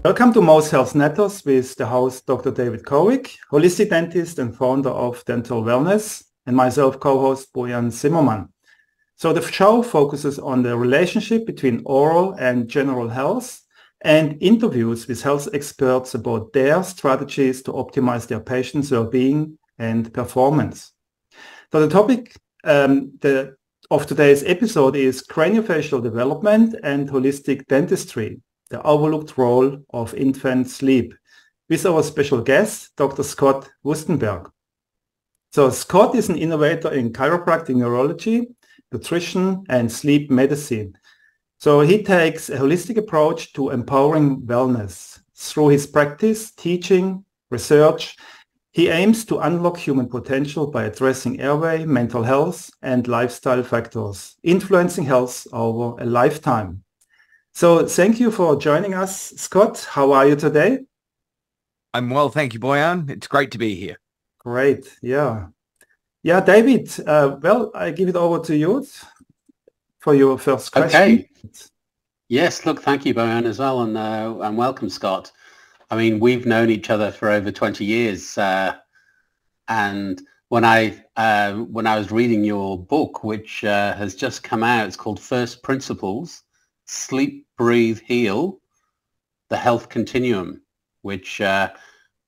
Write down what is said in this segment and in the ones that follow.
Welcome to Most Health Matters with the host Dr. David Cowhig, holistic dentist and founder of Dental Wellness, and myself, co-host Bojan Zimmermann. So the show focuses on the relationship between oral and general health and interviews with health experts about their strategies to optimize their patients' well-being and performance. So the topic of today's episode is craniofacial development and holistic dentistry, the overlooked role of infant sleep, with our special guest, Dr. Scott Wustenberg. So Scott is an innovator in chiropractic neurology, nutrition, and sleep medicine. So he takes a holistic approach to empowering wellness. Through his practice, teaching, research, he aims to unlock human potential by addressing airway, mental health, and lifestyle factors, influencing health over a lifetime. So thank you for joining us, Scott. How are you today? I'm well, thank you, Bojan. It's great to be here. Great, yeah. Yeah, David, well, I give it over to you for your first question. Okay. Yes, look, thank you, Bojan, as well, and welcome, Scott. I mean, we've known each other for over 20 years, and when I was reading your book, which has just come out, it's called First Principles, Sleep, Breathe, Heal, the Health Continuum, which the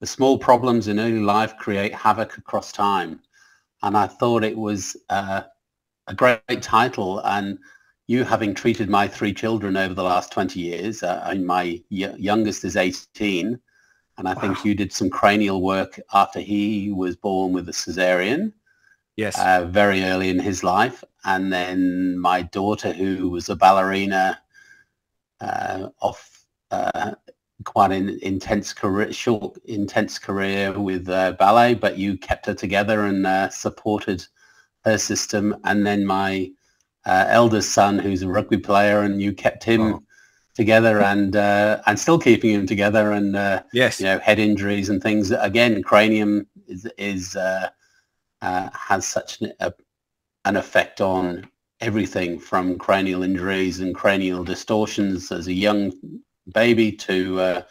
small problems in early life create havoc across time. And I thought it was a great title. And you, having treated my 3 children over the last 20 years, my youngest is 18, and I think you did some cranial work after he was born with a cesarean. Yes. Very early in his life. And then my daughter, who was a ballerina, quite an intense career with ballet, but you kept her together and supported her system. And then my eldest son, who's a rugby player, and you kept him together and still keeping him together. And yes, you know, head injuries and things. Again, cranium has such an effect on everything from cranial injuries and cranial distortions as a young baby to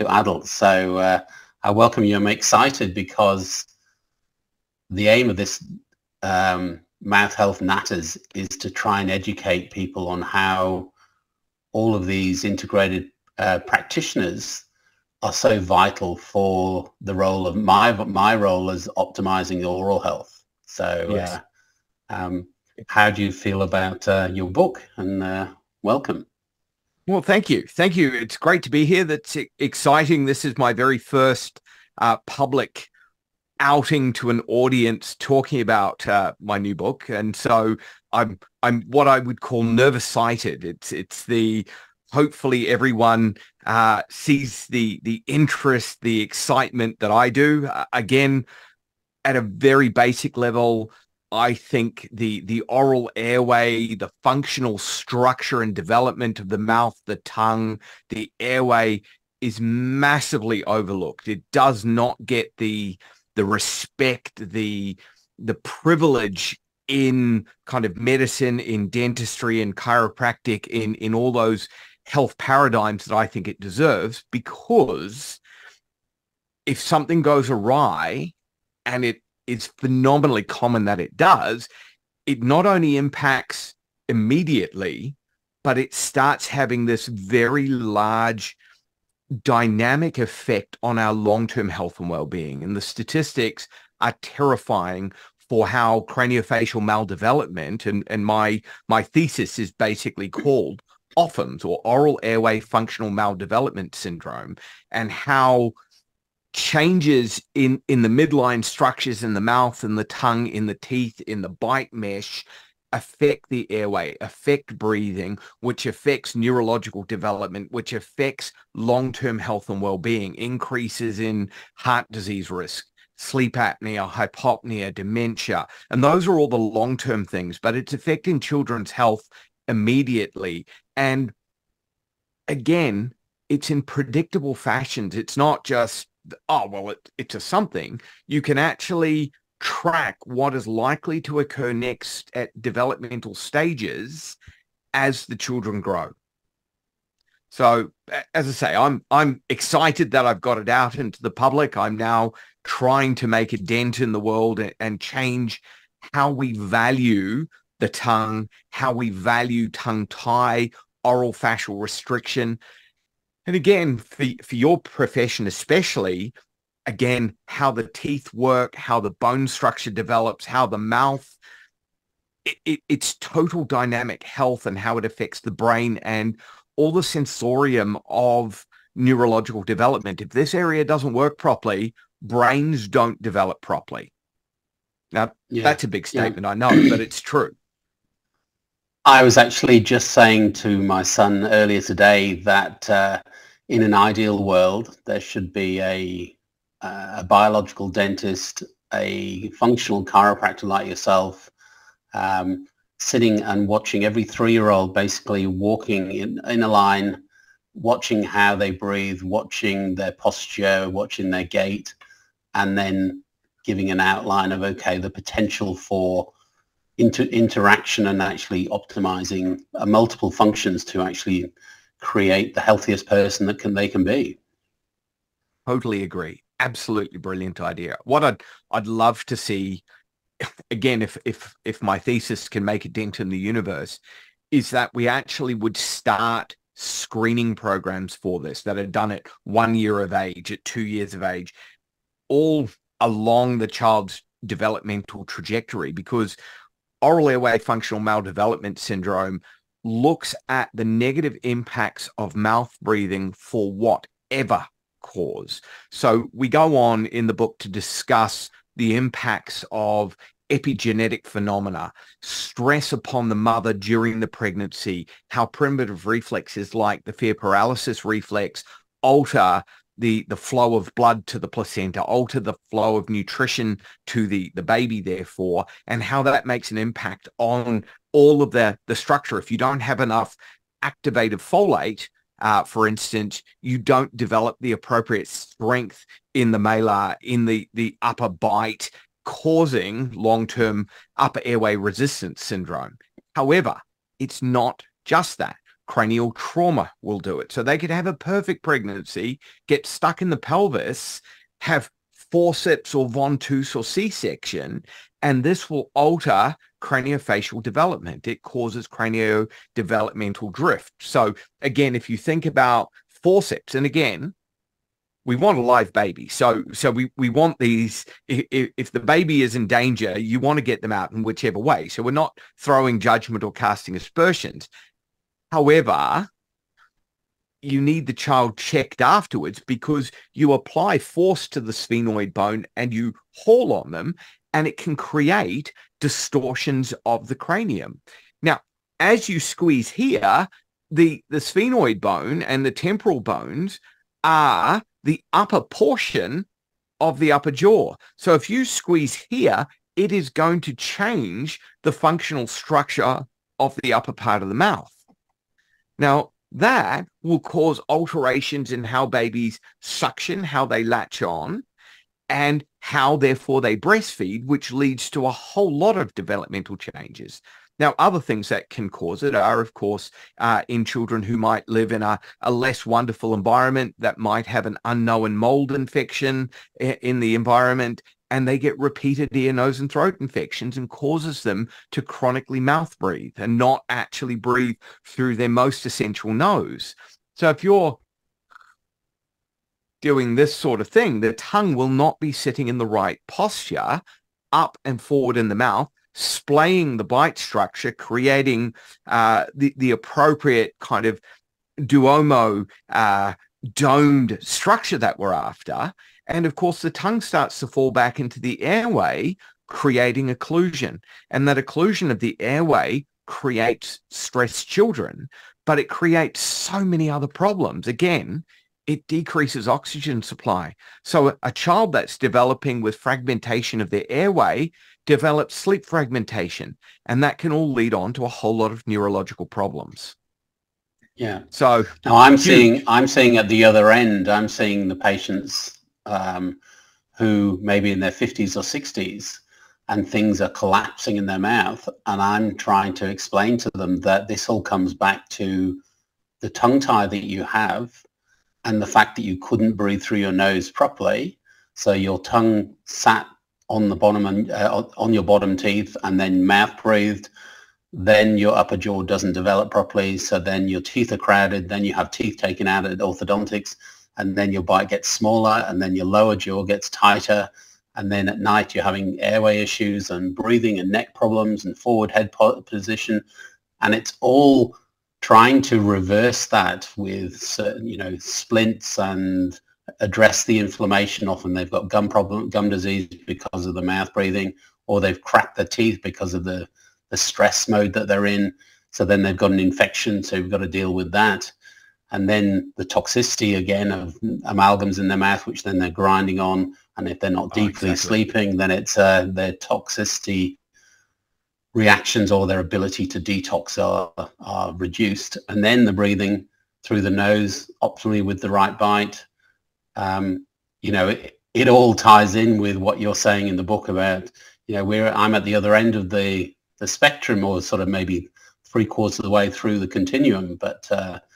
adults. So I welcome you. I'm excited because the aim of this Mouth Health Matters is to try and educate people on how all of these integrated practitioners are so vital for the role of my role as optimizing oral health. So yes. How do you feel about your book? And welcome. Well, thank you. Thank you. It's great to be here. That's exciting. This is my very first public outing to an audience talking about my new book. And so I'm what I would call nervous-sighted. It's the hopefully everyone sees the interest, the excitement that I do. Again, at a very basic level, I think the oral airway, the functional structure and development of the mouth, the tongue, the airway is massively overlooked. It does not get the respect, the privilege in kind of medicine, in dentistry, in chiropractic, in all those health paradigms that I think it deserves, because if something goes awry, and it is phenomenally common that it does, it not only impacts immediately, but it starts having this very large dynamic effect on our long-term health and well-being. And the statistics are terrifying for how craniofacial maldevelopment, and my thesis is basically called OFMS, or Oral Airway Functional Maldevelopment Syndrome, and how changes in the midline structures in the mouth, in the tongue, in the teeth, in the bite mesh affect the airway, affect breathing, which affects neurological development, which affects long-term health and well-being, increases in heart disease risk, sleep apnea, hypopnea, dementia. And those are all the long-term things, but it's affecting children's health immediately. And again, it's in predictable fashions. It's not just, oh, well, it's a something. You can actually track what is likely to occur next at developmental stages as the children grow. So as I say, I'm excited that I've got it out into the public. I'm now trying to make a dent in the world and change how we value the tongue, how we value tongue tie, oral fascial restriction. And again, for your profession especially, again, how the teeth work, how the bone structure develops, how the mouth, it's total dynamic health and how it affects the brain and all the sensorium of neurological development. If this area doesn't work properly, brains don't develop properly. Now, that's a big statement, I know, but it's true. I was actually just saying to my son earlier today that in an ideal world, there should be a biological dentist, a functional chiropractor like yourself, sitting and watching every 3-year-old basically walking in a line, watching how they breathe, watching their posture, watching their gait, and then giving an outline of, okay, the potential for interaction and actually optimizing multiple functions to actually create the healthiest person that they can be. Totally agree. Absolutely brilliant idea. What I'd love to see, again, if my thesis can make a dent in the universe, is that we actually would start screening programs for this that are done at 1 year of age, at 2 years of age, all along the child's developmental trajectory, because oral airway functional maldevelopment syndrome looks at the negative impacts of mouth breathing for whatever cause. So we go on in the book to discuss the impacts of epigenetic phenomena, stress upon the mother during the pregnancy, how primitive reflexes like the fear paralysis reflex alter the flow of blood to the placenta, alter the flow of nutrition to the baby, therefore, and how that makes an impact on all of the structure. If you don't have enough activated folate, for instance, you don't develop the appropriate strength in the malar, in the upper bite, causing long-term upper airway resistance syndrome. However, it's not just that. Cranial trauma will do it. So they could have a perfect pregnancy, get stuck in the pelvis, have forceps or ventouse or C-section, and this will alter craniofacial development. It causes craniodevelopmental drift. So again, if you think about forceps, and again, we want a live baby. So we want these, if the baby is in danger, you want to get them out in whichever way. So we're not throwing judgment or casting aspersions. However, you need the child checked afterwards, because you apply force to the sphenoid bone and you haul on them, and it can create distortions of the cranium. Now, as you squeeze here, the sphenoid bone and the temporal bones are the upper portion of the upper jaw. So if you squeeze here, it is going to change the functional structure of the upper part of the mouth. Now, that will cause alterations in how babies suction, how they latch on, and how, therefore, they breastfeed, which leads to a whole lot of developmental changes. Now, other things that can cause it are, of course, in children who might live in a less wonderful environment, that might have an unknown mold infection in the environment, and they get repeated ear, nose, and throat infections, and causes them to chronically mouth breathe and not actually breathe through their most essential nose. So if you're doing this sort of thing, the tongue will not be sitting in the right posture, up and forward in the mouth, splaying the bite structure, creating the appropriate kind of duomo domed structure that we're after. And of course, the tongue starts to fall back into the airway, creating occlusion. And that occlusion of the airway creates stressed children, but it creates so many other problems. Again, it decreases oxygen supply. So a child that's developing with fragmentation of their airway develops sleep fragmentation, and that can all lead on to a whole lot of neurological problems. Yeah. So now I'm seeing at the other end, I'm seeing the patients who maybe in their 50s or 60s, and things are collapsing in their mouth, and I'm trying to explain to them that this all comes back to the tongue tie that you have and the fact that you couldn't breathe through your nose properly, so your tongue sat on the bottom and on your bottom teeth and then mouth breathed, then your upper jaw doesn't develop properly, so then your teeth are crowded, then you have teeth taken out at orthodontics, and then your bite gets smaller, and then your lower jaw gets tighter, and then at night you're having airway issues and breathing and neck problems and forward head position, and it's all trying to reverse that with certain, splints and address the inflammation. Often they've got gum disease because of the mouth breathing, or they've cracked their teeth because of the stress mode that they're in. So then they've got an infection, so we've got to deal with that. And then the toxicity again of amalgams in their mouth, which then they're grinding on. And if they're not deeply sleeping, then it's their toxicity reactions or their ability to detox are reduced. And then the breathing through the nose, optimally with the right bite. It all ties in with what you're saying in the book about, I'm at the other end of the spectrum, or sort of maybe 3/4 of the way through the continuum, but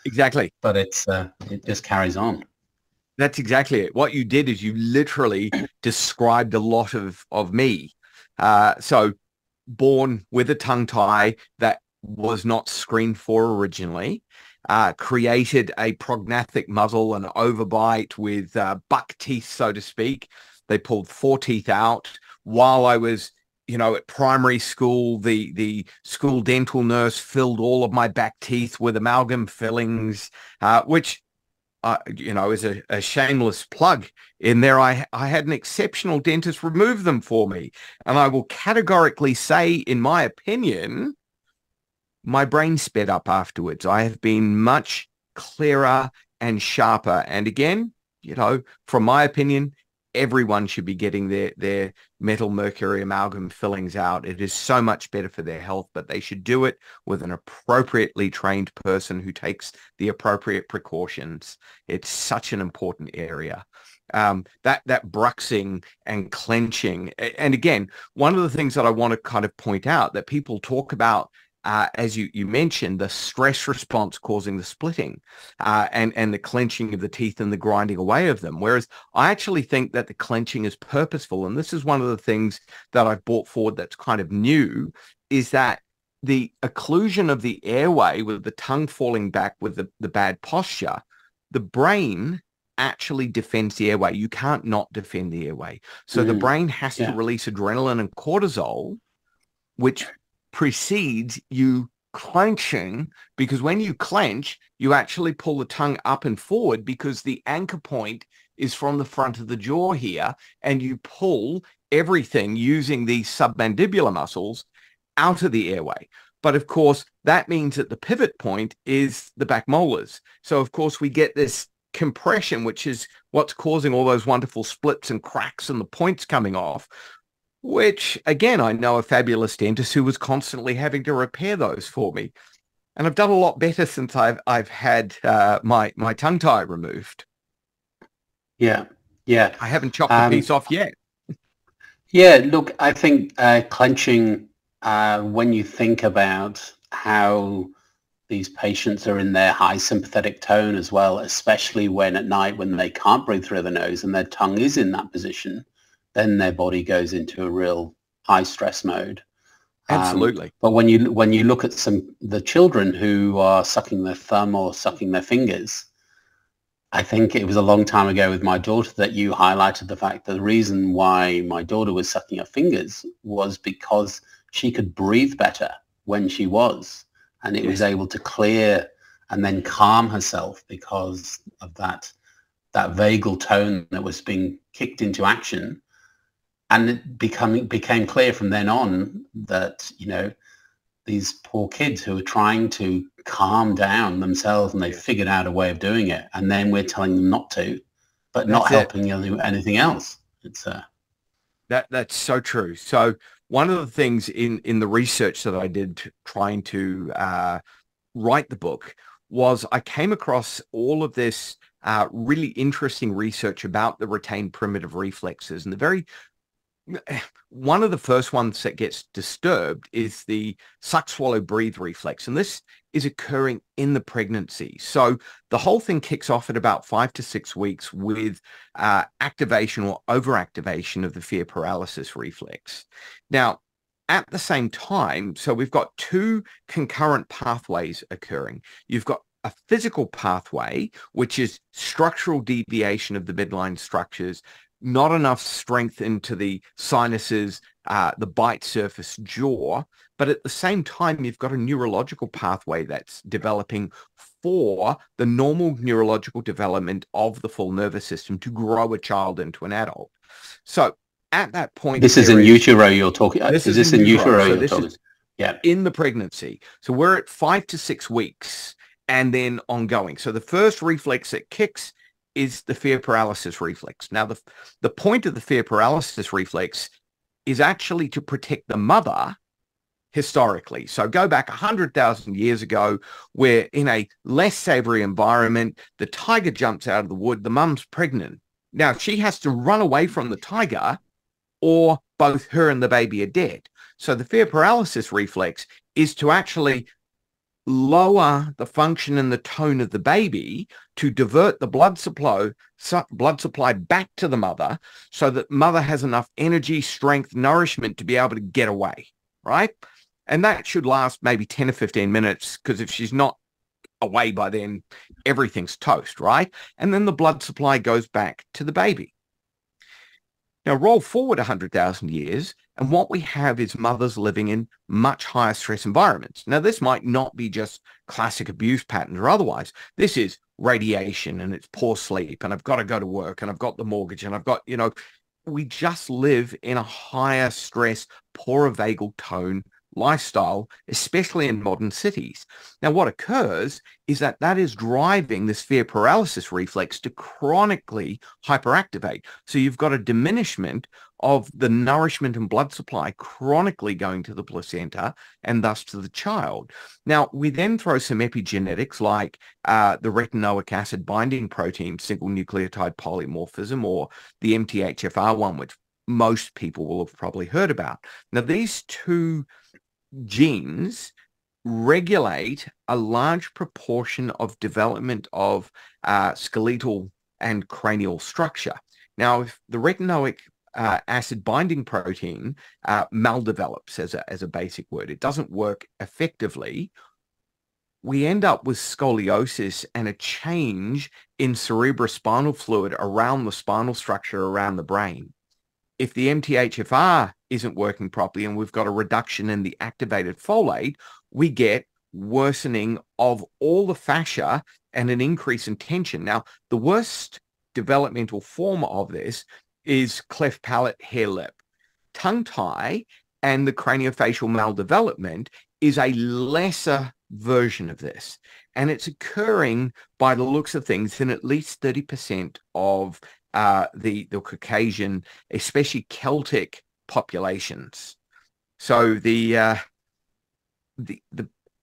exactly. But it just carries on. That's exactly it. What you did is you literally described a lot of me. So born with a tongue tie that was not screened for originally, created a prognathic muzzle, an overbite with buck teeth, so to speak. They pulled 4 teeth out while I was, at primary school. The school dental nurse filled all of my back teeth with amalgam fillings, which is a shameless plug in there. I had an exceptional dentist remove them for me. And I will categorically say, in my opinion, my brain sped up afterwards. I have been much clearer and sharper. And again, from my opinion, everyone should be getting their metal mercury amalgam fillings out. It is so much better for their health, but they should do it with an appropriately trained person who takes the appropriate precautions. It's such an important area. That bruxing and clenching. And again, one of the things that I want to kind of point out that people talk about, as you mentioned, the stress response causing the splitting and the clenching of the teeth and the grinding away of them. Whereas I actually think that the clenching is purposeful. And this is one of the things that I've brought forward that's kind of new, is that the occlusion of the airway with the tongue falling back with the bad posture, the brain actually defends the airway. You can't not defend the airway. So the brain has to release adrenaline and cortisol, which precedes you clenching, because when you clench, you actually pull the tongue up and forward because the anchor point is from the front of the jaw here, and you pull everything using these submandibular muscles out of the airway. But of course, that means that the pivot point is the back molars. So of course, we get this compression, which is what's causing all those wonderful splits and cracks and the points coming off, which, again, I know a fabulous dentist who was constantly having to repair those for me. And I've done a lot better since I've had my tongue tie removed. Yeah. I haven't chopped the piece off yet. Yeah, look, I think clenching, when you think about how these patients are in their high sympathetic tone as well, especially when at night when they can't breathe through the nose and their tongue is in that position, then their body goes into a real high stress mode. Absolutely. But when you look at the children who are sucking their thumb or sucking their fingers, I think it was a long time ago with my daughter that you highlighted the fact that the reason why my daughter was sucking her fingers was because she could breathe better when she was, and it was able to clear and then calm herself because of that vagal tone that was being kicked into action. And it became clear from then on that, these poor kids who are trying to calm down themselves, and they figured out a way of doing it. And then we're telling them not to, but not helping them do anything else. It's that's so true. So one of the things in the research that I did trying to write the book was I came across all of this really interesting research about the retained primitive reflexes. And the very one of the first ones that gets disturbed is the suck, swallow, breathe reflex. And this is occurring in the pregnancy. So the whole thing kicks off at about 5 to 6 weeks with activation or overactivation of the fear paralysis reflex. Now, at the same time, so we've got two concurrent pathways occurring. You've got a physical pathway, which is structural deviation of the midline structures, not enough strength into the sinuses, the bite surface, jaw. But at the same time, you've got a neurological pathway that's developing for the normal neurological development of the full nervous system to grow a child into an adult. So at that point, this is in utero you're talking. This is this in utero so you're talking? Yeah, in the pregnancy. So we're at 5 to 6 weeks and then ongoing. So the first reflex that kicks is the fear paralysis reflex. Now, the point of the fear paralysis reflex is actually to protect the mother historically. So go back 100,000 years ago, we're in a less savory environment. The tiger jumps out of the wood. The mum's pregnant. Now, she has to run away from the tiger or both her and the baby are dead. So the fear paralysis reflex is to actually lower the function and the tone of the baby to divert the blood supply back to the mother so that mother has enough energy, strength, nourishment to be able to get away, right? And that should last maybe 10 or 15 minutes, because if she's not away by then, everything's toast, right? And then the blood supply goes back to the baby. Now, roll forward 100,000 years, and what we have is mothers living in much higher stress environments. Now, this might not be just classic abuse patterns or otherwise. This is radiation, and it's poor sleep, and I've got to go to work, and I've got the mortgage, and I've got, we just live in a higher stress, poorer vagal tone lifestyle, especially in modern cities. Now, what occurs is that is driving this fear paralysis reflex to chronically hyperactivate. So you've got a diminishment of the nourishment and blood supply chronically going to the placenta and thus to the child. Now, we then throw some epigenetics like the retinoic acid binding protein, single nucleotide polymorphism, or the MTHFR one, which most people will have probably heard about. Now, these two genes regulate a large proportion of development of skeletal and cranial structure. Now, if the retinoic acid binding protein maldevelops as a basic word, it doesn't work effectively, we end up with scoliosis and a change in cerebrospinal fluid around the spinal structure around the brain. If the MTHFR isn't working properly and we've got a reduction in the activated folate, we get worsening of all the fascia and an increase in tension. Now, the worst developmental form of this is cleft palate, hair lip. Tongue tie and the craniofacial maldevelopment is a lesser version of this. And it's occurring, by the looks of things, in at least 30% of the Caucasian, especially Celtic populations. So the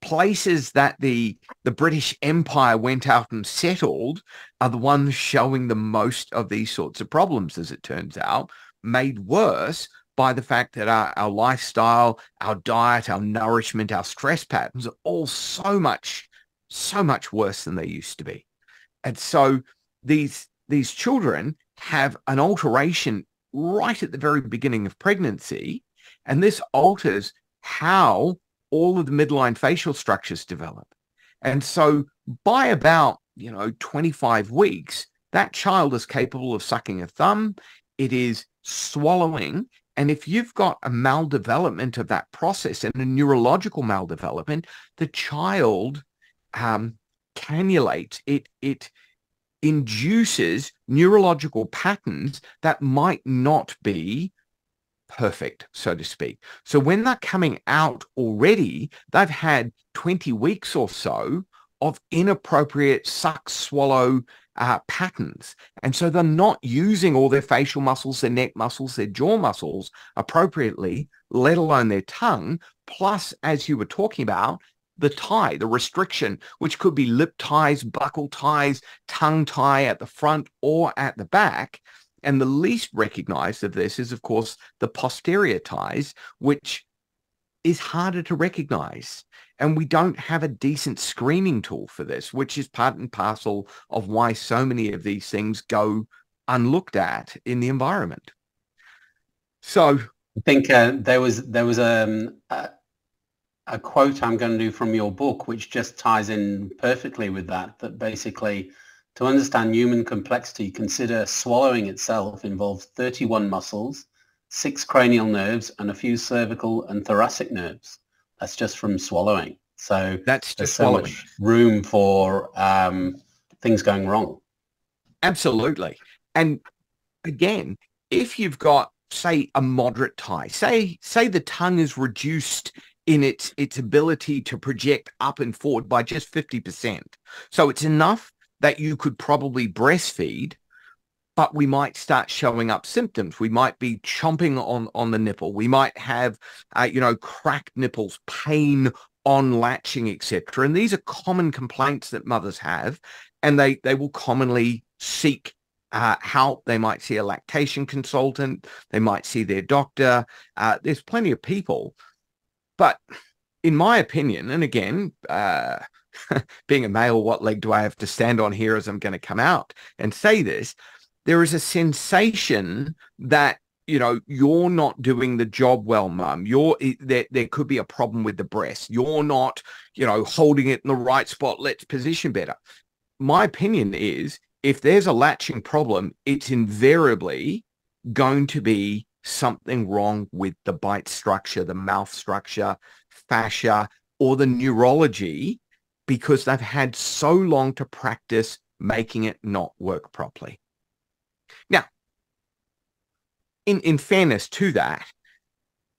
places that the British Empire went out and settled are the ones showing the most of these sorts of problems, as it turns out, made worse by the fact that our lifestyle, our diet, our nourishment, our stress patterns are all so much worse than they used to be. And so these children have an alteration right at the very beginning of pregnancy, and this alters how all of the midline facial structures develop. And so by about 25 weeks, that child is capable of sucking a thumb. It is swallowing. And if you've got a maldevelopment of that process and a neurological maldevelopment, the child cannulates. It induces neurological patterns that might not be perfect, so to speak. So when they're coming out already, they've had 20 weeks or so of inappropriate suck, swallow patterns. And so they're not using all their facial muscles, their neck muscles, their jaw muscles appropriately, let alone their tongue. Plus, as you were talking about, the tie, the restriction, which could be lip ties, buccal ties, tongue tie at the front or at the back. And the least recognized of this is, of course, the posterior ties, which is harder to recognize. And we don't have a decent screening tool for this, which is part and parcel of why so many of these things go unlooked at in the environment. So I think there was a quote I'm going to do from your book, which just ties in perfectly with that, that basically, to understand human complexity, consider swallowing itself involves 31 muscles, 6 cranial nerves, and a few cervical and thoracic nerves. That's just from swallowing. So that's there's just so swallowing. much room for things going wrong. Absolutely. And again, if you've got, say, a moderate tie, say the tongue is reduced in its ability to project up and forward by just 50%. So it's enough that you could probably breastfeed, but we might start showing up symptoms. We might be chomping on the nipple. We might have, cracked nipples, pain on latching, etc. And these are common complaints that mothers have, and they will commonly seek help. They might see a lactation consultant. They might see their doctor. There's plenty of people. But in my opinion, and again, being a male, what leg do I have to stand on here as I'm going to come out and say this? There is a sensation that, you're not doing the job well, mum. There could be a problem with the breast. You're not, holding it in the right spot. Let's position better. My opinion is, if there's a latching problem, it's invariably going to be something wrong with the bite structure, the mouth structure, fascia, or the neurology, because they've had so long to practice making it not work properly. Now, in fairness to that,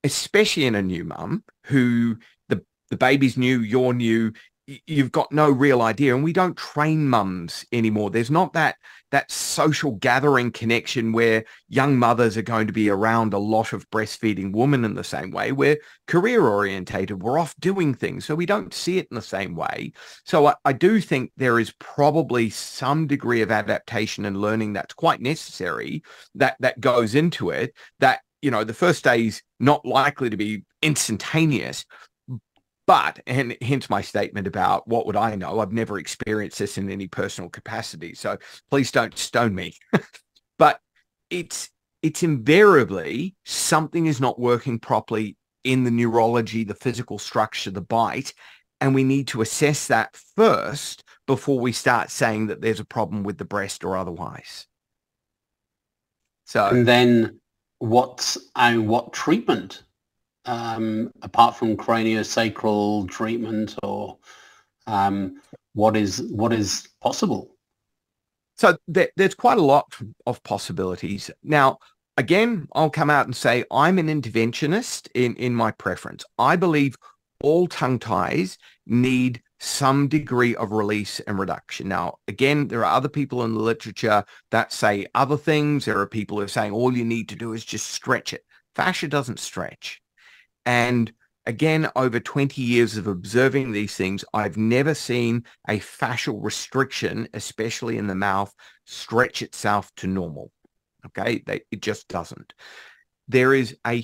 especially in a new mum who the baby's new, you're new, you've got no real idea, and we don't train mums anymore. There's not that social gathering connection where young mothers are going to be around a lot of breastfeeding women in the same way. We're career orientated. We're off doing things, so we don't see it in the same way. So I do think there is probably some degree of adaptation and learning that's quite necessary that goes into it, that, the first day is not likely to be instantaneous. But, and hence my statement about what would I know? I've never experienced this in any personal capacity, so please don't stone me. But it's invariably something is not working properly in the neurology, the physical structure, the bite, and we need to assess that first before we start saying that there's a problem with the breast or otherwise. So, and then what treatment? Apart from craniosacral treatment, or what is possible? So there's quite a lot of possibilities. Now, again, I'll come out and say I'm an interventionist in my preference. I believe all tongue ties need some degree of release and reduction. Now, again, there are other people in the literature that say other things. There are people who are saying all you need to do is just stretch it. Fascia doesn't stretch. And again, over 20 years of observing these things, I've never seen a fascial restriction, especially in the mouth, stretch itself to normal. Okay, it just doesn't. There is a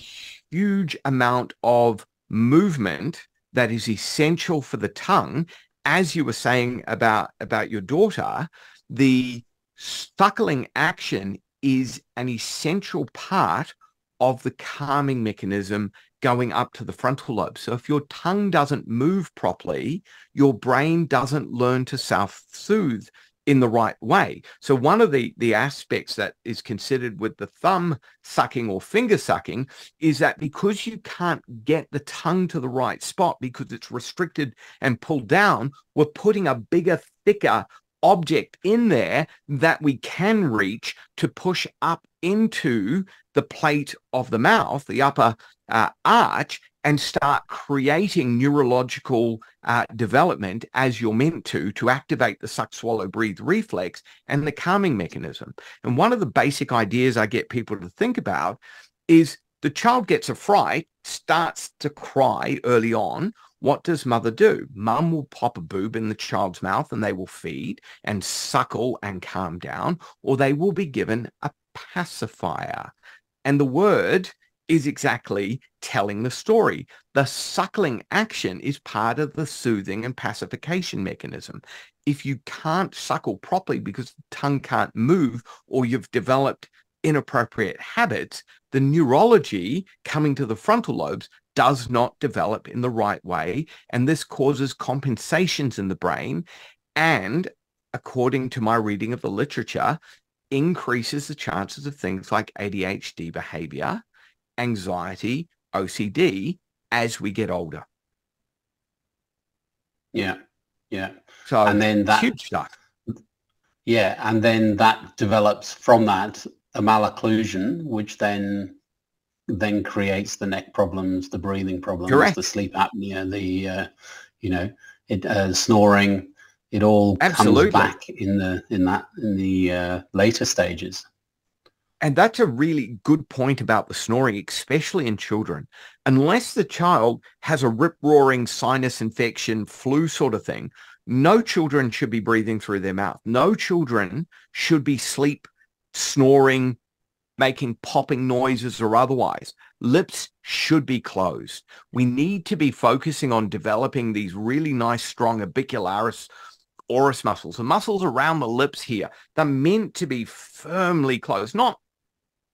huge amount of movement that is essential for the tongue. As you were saying about your daughter, the suckling action is an essential part of the calming mechanism going up to the frontal lobe. So if your tongue doesn't move properly, your brain doesn't learn to self-soothe in the right way. So one of the aspects that is considered with the thumb sucking or finger sucking is that because you can't get the tongue to the right spot because it's restricted and pulled down, we're putting a bigger, thicker object in there that we can reach to push up into the plate of the mouth, the upper arch, and start creating neurological development as you're meant to activate the suck, swallow, breathe reflex and the calming mechanism. And one of the basic ideas I get people to think about is the child gets a fright, starts to cry early on. What does mother do? Mum will pop a boob in the child's mouth and they will feed and suckle and calm down, or they will be given a pacifier. And the word is exactly telling the story. The suckling action is part of the soothing and pacification mechanism. If you can't suckle properly because the tongue can't move, or you've developed inappropriate habits, the neurology coming to the frontal lobes does not develop in the right way. And this causes compensations in the brain. And according to my reading of the literature, increases the chances of things like ADHD behavior, anxiety, OCD as we get older. Yeah. So and then that huge stuff. Yeah, and then that develops from that a malocclusion, which then creates the neck problems, the breathing problems, Correct. The sleep apnea, the snoring. It all Absolutely. comes back in the later stages. And that's a really good point about the snoring, especially in children. Unless the child has a rip-roaring sinus infection, flu sort of thing, no children should be breathing through their mouth. No children should be snoring, making popping noises or otherwise. Lips should be closed. We need to be focusing on developing these really nice, strong orbicularis oris muscles. The muscles around the lips here, they're meant to be firmly closed, not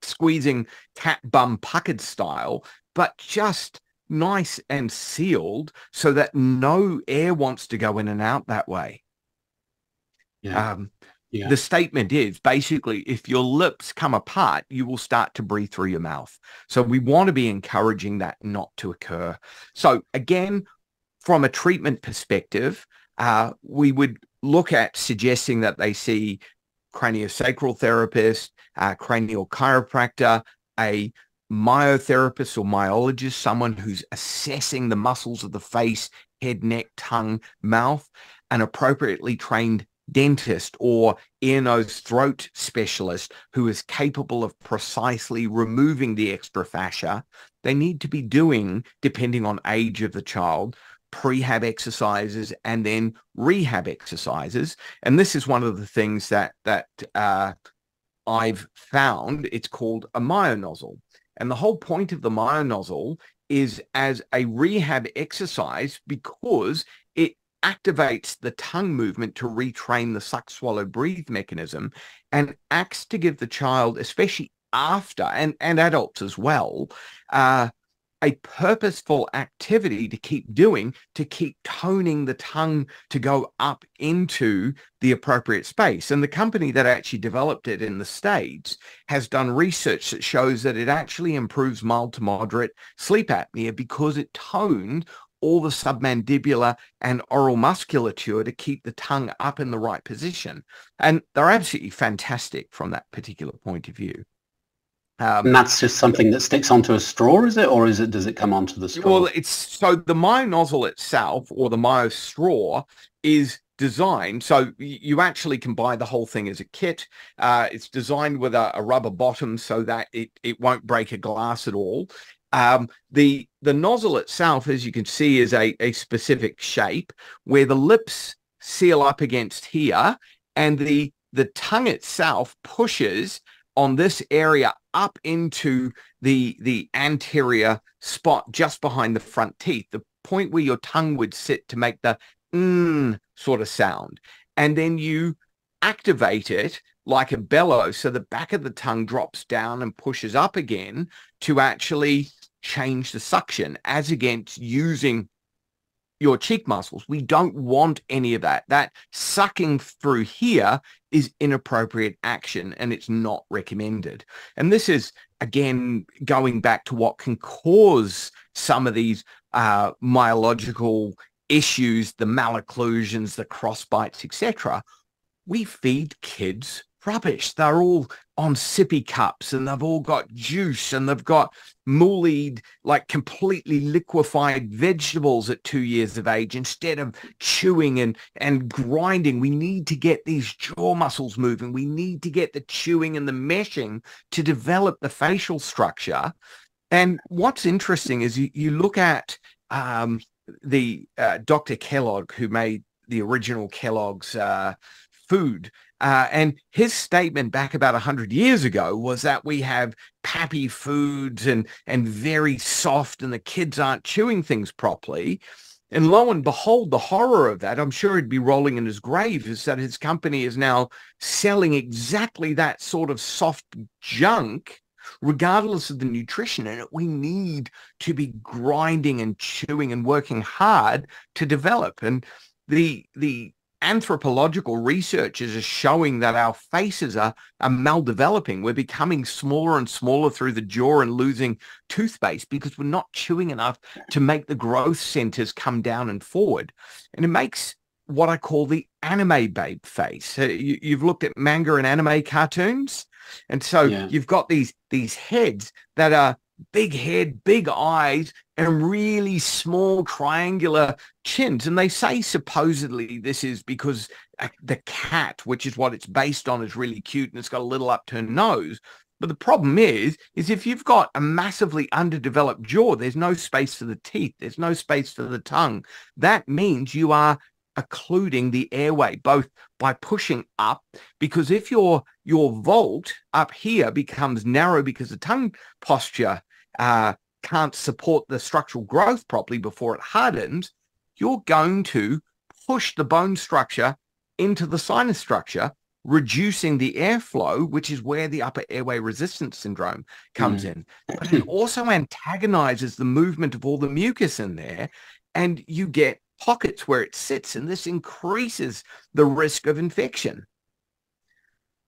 squeezing cat bum puckered style, but just nice and sealed so that no air wants to go in and out that way. The statement is basically, if your lips come apart, you will start to breathe through your mouth. So we want to be encouraging that not to occur. So again, from a treatment perspective, we would look at suggesting that they see craniosacral therapist, cranial chiropractor, a myotherapist or myologist, someone who's assessing the muscles of the face, head, neck, tongue, mouth, an appropriately trained dentist or ear, nose, throat specialist who is capable of precisely removing the extra fascia. They need to be doing, depending on age of the child, prehab exercises and then rehab exercises. And this is one of the things that I've found. It's called a myonozzle. And the whole point of the myonozzle is as a rehab exercise because it activates the tongue movement to retrain the suck, swallow, breathe mechanism and acts to give the child, especially after, and adults as well, a purposeful activity to keep doing, to keep toning the tongue to go up into the appropriate space. And the company that actually developed it in the States has done research that shows that it actually improves mild to moderate sleep apnea because it toned all the submandibular and oral musculature to keep the tongue up in the right position. And they're absolutely fantastic from that particular point of view. And that's just something that sticks onto a straw, is it? Or does it come onto the straw? Well, so the myonozzle itself, or the myo straw, is designed, so you actually can buy the whole thing as a kit. It's designed with a rubber bottom so that it won't break a glass at all. The nozzle itself, as you can see, is a specific shape where the lips seal up against here, and the tongue itself pushes on this area up into the anterior spot just behind the front teeth, the point where your tongue would sit to make the sort of sound. And then you activate it like a bellow, so the back of the tongue drops down and pushes up again to actually change the suction as against using your cheek muscles. We don't want any of that. That sucking through here is inappropriate action and it's not recommended. And this is, again, going back to what can cause some of these myological issues, the malocclusions, the crossbites, etc. We feed kids rubbish. They're all on sippy cups and they've all got juice and they've got moolied, like completely liquefied vegetables at 2 years of age instead of chewing and grinding. We need to get these jaw muscles moving. We need to get the chewing and the meshing to develop the facial structure. And what's interesting is you look at the Dr. Kellogg, who made the original Kellogg's food. And his statement back about 100 years ago was that we have pappy foods and very soft, and the kids aren't chewing things properly. And lo and behold, the horror of that, I'm sure he'd be rolling in his grave, is that his company is now selling exactly that sort of soft junk, regardless of the nutrition in it. We need to be grinding and chewing and working hard to develop. And the anthropological researchers are showing that our faces are maldeveloping. We're becoming smaller and smaller through the jaw and losing tooth base because we're not chewing enough to make the growth centers come down and forward. And it makes what I call the anime babe face. You've looked at manga and anime cartoons. And so you've got these heads that are big head, big eyes, and really small triangular chins. And they say supposedly this is because the cat, which is what it's based on, is really cute and it's got a little upturned nose. But the problem is if you've got a massively underdeveloped jaw, there's no space for the teeth, there's no space for the tongue. That means you are occluding the airway, both by pushing up, because if your vault up here becomes narrow because the tongue posture can't support the structural growth properly before it hardens, you're going to push the bone structure into the sinus structure, reducing the airflow, which is where the upper airway resistance syndrome comes in. But it also antagonizes the movement of all the mucus in there, and you get pockets where it sits, and this increases the risk of infection.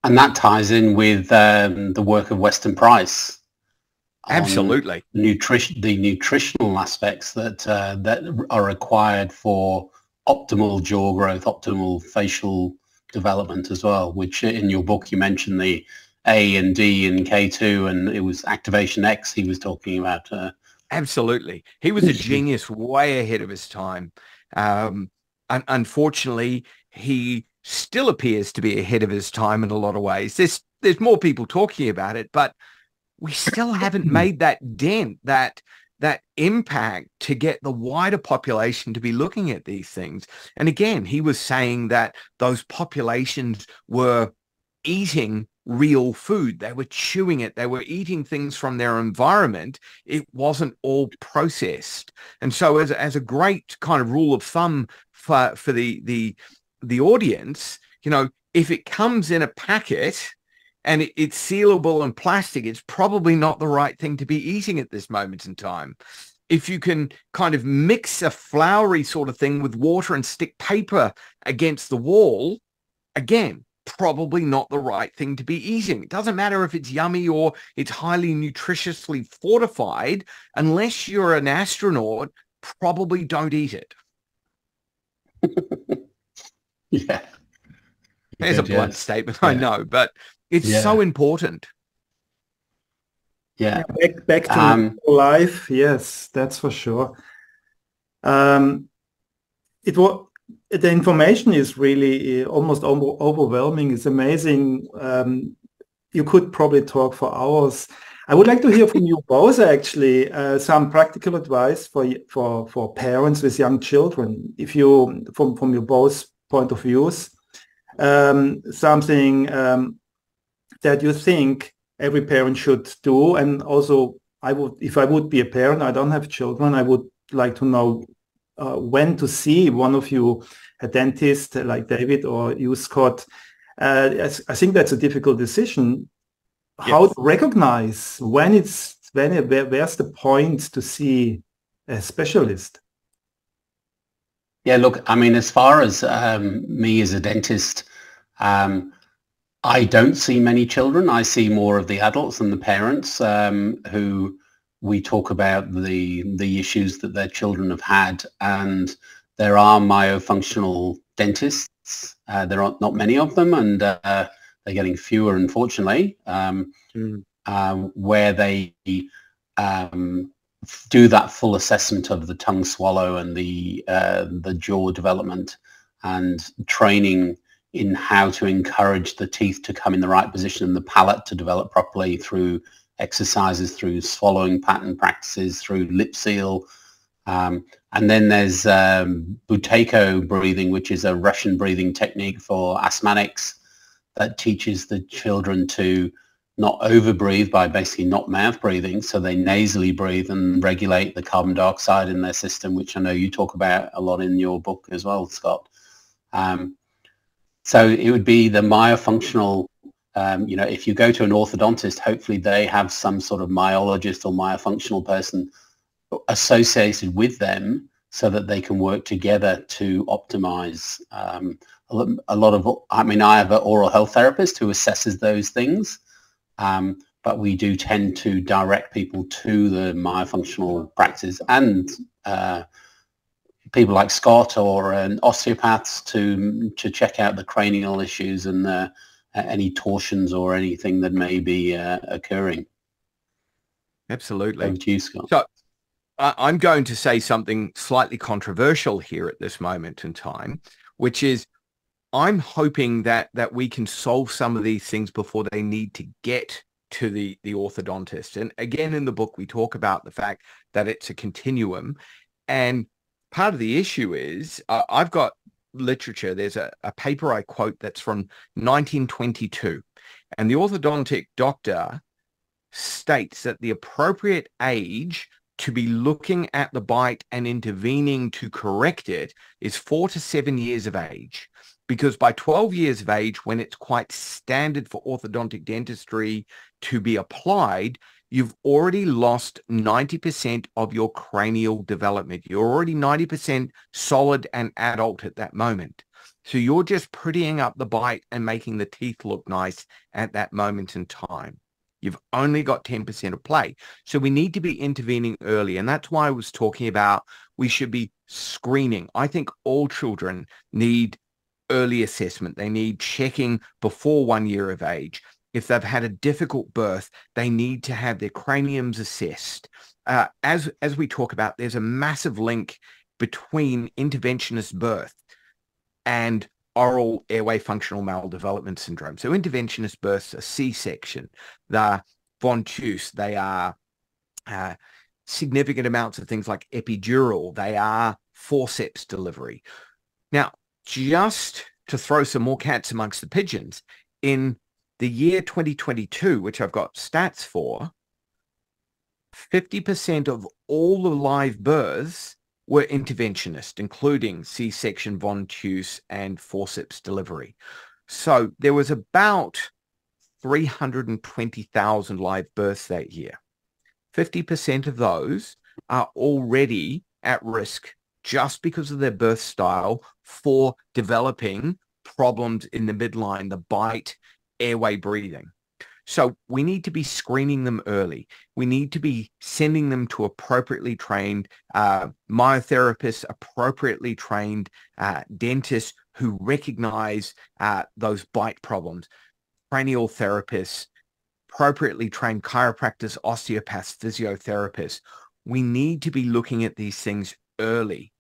And that ties in with the work of Weston Price. Absolutely. The nutritional aspects that are required for optimal jaw growth, optimal facial development as well, which in your book you mentioned the A and D and K2, and it was activation X he was talking about. Absolutely. He was a genius, way ahead of his time. Unfortunately, he still appears to be ahead of his time in a lot of ways. There's more people talking about it, but we still haven't made that dent, that impact to get the wider population to be looking at these things. And again, he was saying that those populations were eating real food. They were chewing it. They were eating things from their environment. It wasn't all processed. And so as a great kind of rule of thumb for the audience, if it comes in a packet and it's sealable and plastic, it's probably not the right thing to be eating at this moment in time. If you can kind of mix a floury sort of thing with water and stick paper against the wall, again, probably not the right thing to be eating. It doesn't matter if it's yummy or it's highly nutritiously fortified. Unless you're an astronaut, probably don't eat it. Yeah. There's a blunt statement, I know, but it's so important. Yeah. Back to life. Yes, that's for sure. The information is really almost overwhelming. It's amazing. You could probably talk for hours. I would like to hear from you both, actually, some practical advice for parents with young children. If you, from your both point of views, something that you think every parent should do. And also, if I would be a parent, I don't have children, I would like to know when to see one of you, a dentist like David or you, Scott. I think that's a difficult decision. Yes. How to recognize where's the point to see a specialist? Yeah, look, I mean, as far as me as a dentist, I don't see many children. I see more of the adults and the parents who we talk about the issues that their children have had. And there are myofunctional dentists. There are not many of them, and they're getting fewer, unfortunately, where they do that full assessment of the tongue swallow and the jaw development and training in how to encourage the teeth to come in the right position and the palate to develop properly through exercises, through swallowing pattern practices, through lip seal, and And then there's Buteyko breathing, which is a Russian breathing technique for asthmatics that teaches the children to not overbreathe by basically not mouth breathing. So they nasally breathe and regulate the carbon dioxide in their system, which I know you talk about a lot in your book as well, Scott. So it would be the myofunctional, if you go to an orthodontist, hopefully they have some sort of myologist or myofunctional person associated with them so that they can work together to optimize a lot of, I have an oral health therapist who assesses those things, but we do tend to direct people to the myofunctional practice and people like Scott or osteopaths to check out the cranial issues and any torsions or anything that may be occurring. Absolutely. Over to you, Scott. So I'm going to say something slightly controversial here at this moment in time, which is I'm hoping that we can solve some of these things before they need to get to the orthodontist. And again, in the book, we talk about the fact that it's a continuum. And part of the issue is I've got literature. There's a paper I quote that's from 1922. And the orthodontic doctor states that the appropriate age to be looking at the bite and intervening to correct it is 4 to 7 years of age. Because by 12 years of age, when it's quite standard for orthodontic dentistry to be applied, you've already lost 90% of your cranial development. You're already 90% solid and adult at that moment. So you're just prettying up the bite and making the teeth look nice at that moment in time. You've only got 10% of play. So we need to be intervening early. And that's why I was talking about we should be screening. I think all children need early assessment. They need checking before 1 year of age. If they've had a difficult birth, they need to have their craniums assessed. As we talk about, there's a massive link between interventionist birth and oral airway functional maldevelopment syndrome. So interventionist births are C-section, they're ventouse, they are significant amounts of things like epidural, they are forceps delivery. Now, just to throw some more cats amongst the pigeons, in the year 2022, which I've got stats for, 50% of all the live births were interventionist, including C-section, ventouse, and forceps delivery. So there was about 320,000 live births that year. 50% of those are already at risk just because of their birth style for developing problems in the midline, the bite, airway breathing. So we need to be screening them early. We need to be sending them to appropriately trained myotherapists, appropriately trained dentists who recognize those bite problems, cranial therapists, appropriately trained chiropractors, osteopaths, physiotherapists. We need to be looking at these things early.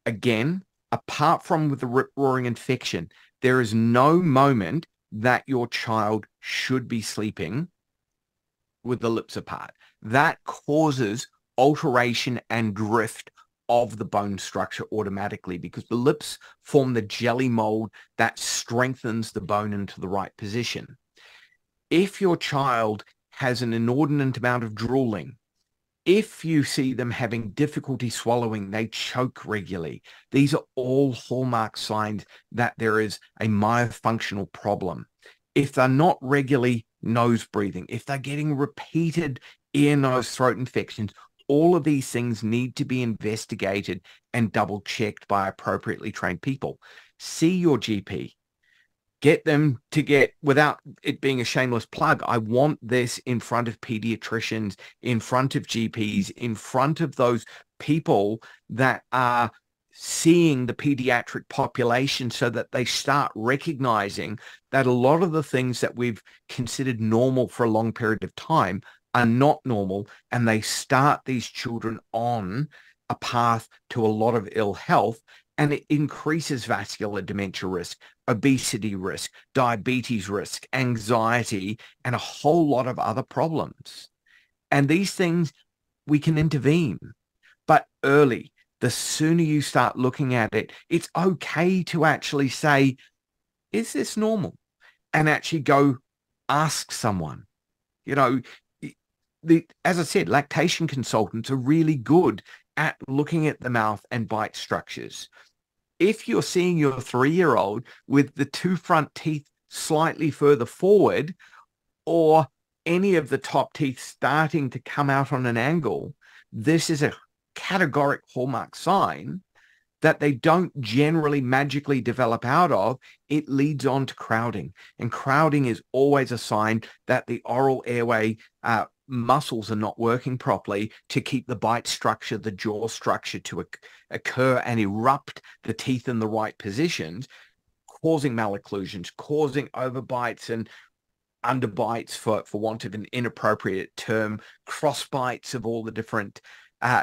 Again, apart from with the rip-roaring infection, there is no moment that your child should be sleeping with the lips apart. That causes alteration and drift of the bone structure automatically because the lips form the jelly mold that strengthens the bone into the right position. If your child has an inordinate amount of drooling, if you see them having difficulty swallowing, they choke regularly. These are all hallmark signs that there is a myofunctional problem. If they're not regularly nose breathing, if they're getting repeated ear, nose, throat infections, all of these things need to be investigated and double checked by appropriately trained people. See your GP. Get them to get, without it being a shameless plug, I want this in front of pediatricians, in front of GPs, in front of those people that are seeing the pediatric population so that they start recognizing that a lot of the things that we've considered normal for a long period of time are not normal, and they start these children on a path to a lot of ill health, and it increases vascular dementia risk, obesity risk, diabetes risk, anxiety, and a whole lot of other problems. And these things, we can intervene, but early. the sooner you start looking at it, it's okay to actually say, is this normal? And actually go ask someone. You know, as I said, lactation consultants are really good at looking at the mouth and bite structures. If you're seeing your 3-year-old with the 2 front teeth slightly further forward, or any of the top teeth starting to come out on an angle, this is a categoric hallmark sign that they don't generally magically develop out of. It leads on to crowding. And crowding is always a sign that the oral airway muscles are not working properly to keep the bite structure, the jaw structure to occur and erupt the teeth in the right positions, causing malocclusions, causing overbites and underbites, for want of an inappropriate term, cross bites of all the different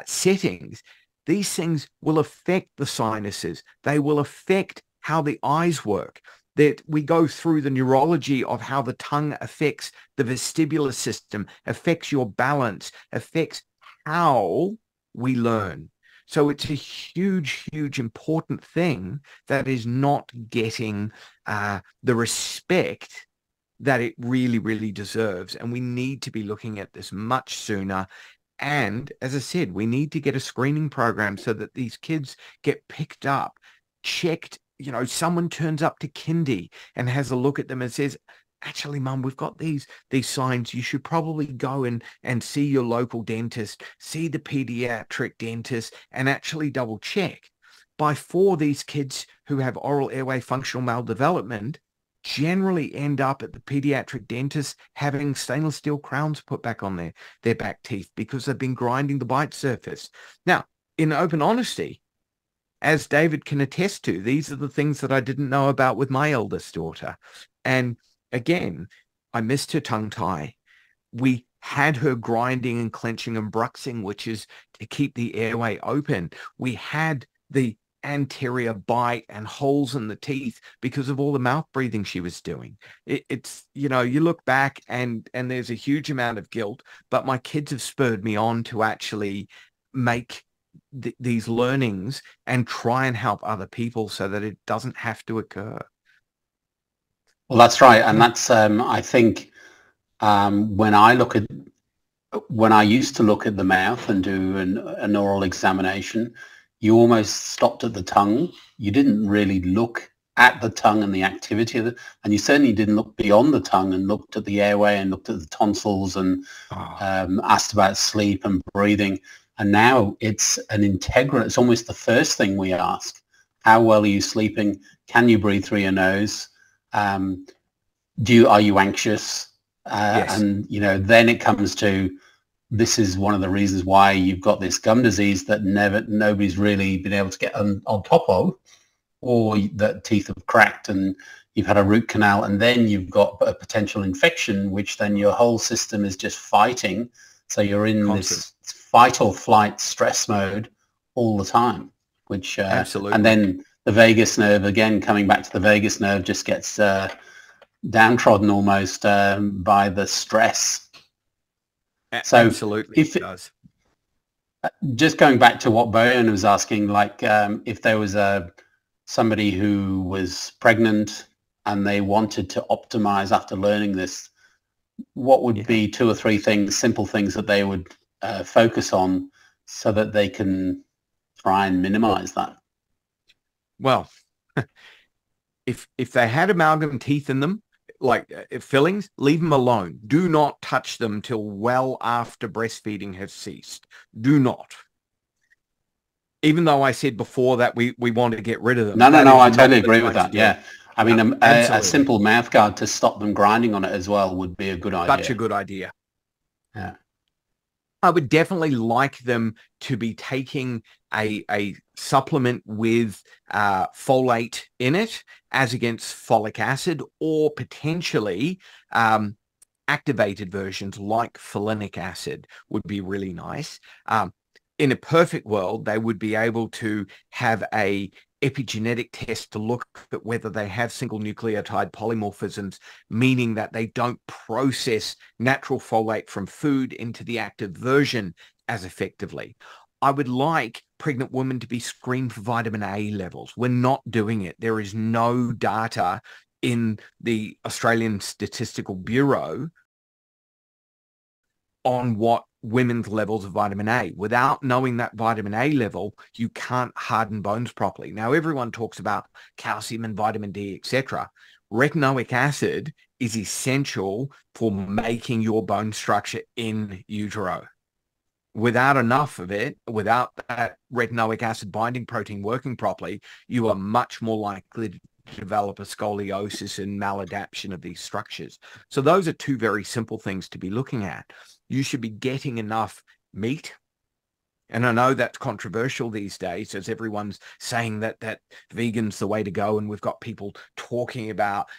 settings. These things will affect the sinuses. They will affect how the eyes work. That we go through the neurology of how the tongue affects the vestibular system, affects your balance, affects how we learn. So it's a huge, huge important thing that is not getting the respect that it really, really deserves. And we need to be looking at this much sooner. And as I said, we need to get a screening program so that these kids get picked up, checked. You know, someone turns up to kindy and has a look at them and says, actually, Mum, we've got these signs. You should probably go and see your local dentist, see the pediatric dentist, and actually double check. By 4, these kids who have oral airway functional maldevelopment generally end up at the pediatric dentist having stainless steel crowns put back on their back teeth because they've been grinding the bite surface. Now, in open honesty, as David can attest to, these are the things that I didn't know about with my eldest daughter. And again, I missed her tongue tie. We had her grinding and clenching and bruxing, which is to keep the airway open. We had the anterior bite and holes in the teeth because of all the mouth breathing she was doing. It's, you know, you look back and there's a huge amount of guilt, but my kids have spurred me on to actually make these learnings and try and help other people so that it doesn't have to occur. Well, that's right. And that's, I think, when I used to look at the mouth and do an oral examination, you almost stopped at the tongue. You didn't really look at the tongue and the activity of it. And you certainly didn't look beyond the tongue and looked at the airway and looked at the tonsils and asked about sleep and breathing. And now it's an integral, it's almost the first thing we ask. How well are you sleeping? Can you breathe through your nose? Are you anxious? Yes. And, you know, then it comes to, this is one of the reasons why you've got this gum disease that nobody's really been able to get on top of, or that teeth have cracked and you've had a root canal, and then you've got a potential infection, which then your whole system is just fighting. So you're in this fight or flight stress mode all the time, which, absolutely. And then the vagus nerve, again, coming back to the vagus nerve, just gets downtrodden almost by the stress. So absolutely, if it does. Just going back to what Bojan was asking, like if there was somebody who was pregnant and they wanted to optimize after learning this, what would be 2 or 3 things, simple things that they would focus on so that they can try and minimize that? Well, if they had amalgam teeth in them, like fillings, leave them alone. Do not touch them till well after breastfeeding has ceased. Do not. Even though I said before that we want to get rid of them. No, I totally agree with that. Yeah. I mean, a simple mouth guard to stop them grinding on it as well would be a good idea. Such a good idea. Yeah. I would definitely like them to be taking a supplement with folate in it as against folic acid, or potentially activated versions like folinic acid would be really nice. In a perfect world, they would be able to have a epigenetic test to look at whether they have single nucleotide polymorphisms, meaning that they don't process natural folate from food into the active version as effectively. I would like pregnant women to be screened for vitamin A levels. We're not doing it. There is no data in the Australian Statistical Bureau on what women's levels of vitamin A. Without knowing that vitamin A level, you can't harden bones properly. Now, everyone talks about calcium and vitamin D, etc. Retinoic acid is essential for making your bone structure in utero. Without enough of it, without that retinoic acid binding protein working properly, you are much more likely to develop a scoliosis and maladaptation of these structures. So those are two very simple things to be looking at. You should be getting enough meat. And I know that's controversial these days, as everyone's saying that vegan's the way to go. And we've got people talking about,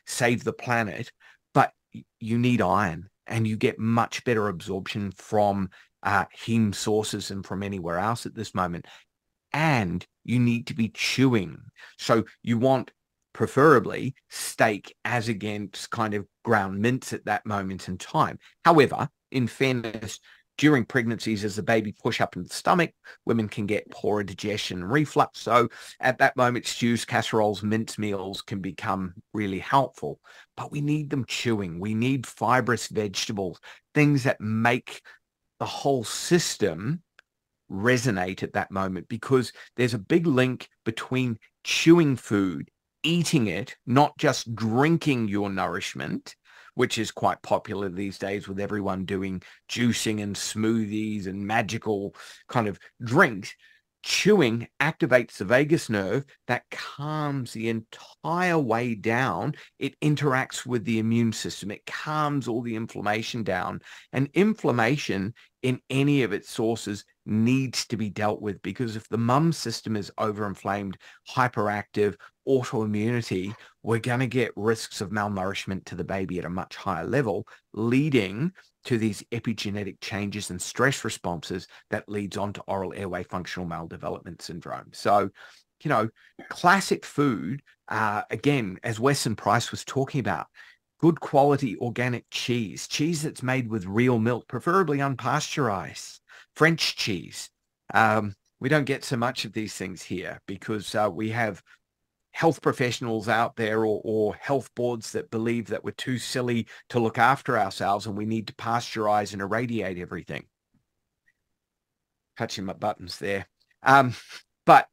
save the planet. But you need iron, and you get much better absorption from heme sources and from anywhere else at this moment. And you need to be chewing. So you want preferably steak as against kind of ground mince at that moment in time. However, in fairness, during pregnancies, as the baby push up in the stomach, women can get poorer digestion and reflux. So at that moment, stews, casseroles, mince meals can become really helpful. But we need them chewing. We need fibrous vegetables, things that make the whole system resonate at that moment, because there's a big link between chewing food, eating it, not just drinking your nourishment, which is quite popular these days with everyone doing juicing and smoothies and magical kind of drinks. Chewing activates the vagus nerve that calms the entire way down. It interacts with the immune system. It calms all the inflammation down. And inflammation in any of its sources needs to be dealt with, because if the mum system is overinflamed, hyperactive, autoimmunity, we're going to get risks of malnourishment to the baby at a much higher level, leading to these epigenetic changes and stress responses that leads on to oral airway functional maldevelopment syndrome. So, classic food, again, as Weston Price was talking about, good quality organic cheese that's made with real milk, preferably unpasteurized, French cheese. We don't get so much of these things here because we have health professionals out there or health boards that believe that we're too silly to look after ourselves and we need to pasteurize and irradiate everything. Touching my buttons there. But